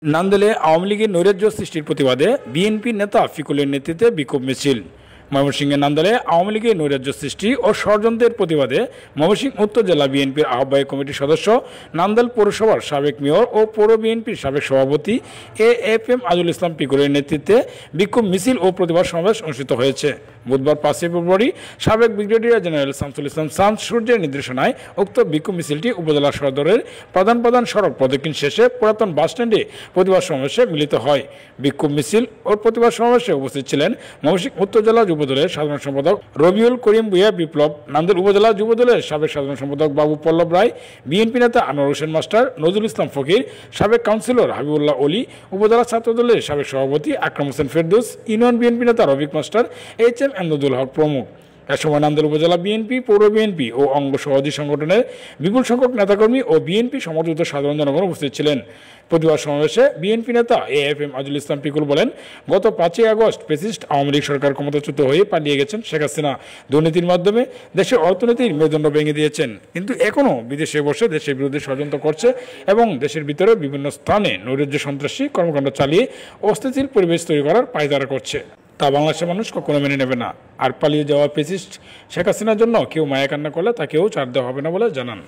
নান্দেলে আওয়ামী লীগের নৈরাজ্য সৃষ্টির প্রতিবাদে বিএনপি নেতা ফিকুলের নেতৃত্বে বিক্ষোভ মিছিল। ময়মনসিংহের নান্দেলে আওয়ামী লীগের নৈরাজ্য সৃষ্টি ও ষড়যন্ত্রের প্রতিবাদে ময়মনসিংহ উত্তর জেলা বিএনপির আহ্বায়ক কমিটির সদস্য, নান্দেল পৌরসভার সাবেক মেয়র ও পৌর বিএনপির সাবেক সভাপতি AFM আজিজুল ইসলাম পিকুলের নেতৃত্বে বিক্ষোভ মিছিল ও প্রতিবাদ সমাবেশ অনুষ্ঠিত হয়েছে। বুধবার 5 ফেব্রুয়ারি সাবেক ব্রিগেডিয়ার জেনারেল শামসুল ইসলাম শামস সূর্যের নির্দেশনায় উক্ত বিক্ষোভ মিছিলটি উপজেলা সদরের প্রধান সড়ক প্রদক্ষিণ শেষে পুরাতন বাসস্ট্যান্ডে প্রতিবাদ সমাবেশে মিলিত হয়। বিক্ষোভ মিছিল ও প্রতিবাদ সমাবেশে উপস্থিত ছিলেন ময়মনসিংহ উত্তর জেলা যুবদলের সাধারণ সম্পাদক রবিউল করিম ভূঁইয়া বিপ্লব, নান্দেল উপজেলা যুবদলের সাবেক সাধারণ সম্পাদক বাবু পল্লব রায়, বিএনপি নেতা আনোয়ার হোসেন মাস্টার, নজরুল ইসলাম ফকির, সাবেক কাউন্সিলর হাবিবুল্লাহ অলি, উপজেলা ছাত্রদলের সাবেক সভাপতি আকরাম হোসেন ফেরদৌস, ইউনিয়ন বিএনপি নেতা রফিক মাস্টার, HM এমদাদুল হক প্রমুখ। এ সময় নান্দেল উপজেলা বিএনপি, পৌর বিএনপি ও অঙ্গ সহযোগী সংগঠনের বিপুল সংখ্যক নেতাকর্মী ও বিএনপি সমর্থিত সাধারণ জনগণ উপস্থিত ছিলেন। প্রতিবাদ সমাবেশে বিএনপি নেতা AFM আজিজুল ইসলাম পিকুল বলেন, গত 5 আগস্ট ফ্যাসিস্ট আওয়ামী লীগ সরকার ক্ষমতাচ্যুত হয়ে পালিয়ে গেছেন শেখ হাসিনা। দুর্নীতির মাধ্যমে দেশের অর্থনীতির মেরুদণ্ড ভেঙে দিয়েছেন, কিন্তু এখনও বিদেশে বসে দেশের বিরুদ্ধে ষড়যন্ত্র করছে এবং দেশের ভিতরে বিভিন্ন স্থানে নৈরাজ্য সন্ত্রাসী কর্মকাণ্ড চালিয়ে অস্থিতিশীল পরিবেশ তৈরি করার পায়তারা করছে। তা বাংলাদেশের মানুষ কখনো মেনে নেবে না। আর পালিয়ে যাওয়া ফ্যাসিস্ট শেখ হাসিনার জন্য কেউ মায়া কান্না করলে তাকেও ছাড় দেওয়া হবে না বলে জানান।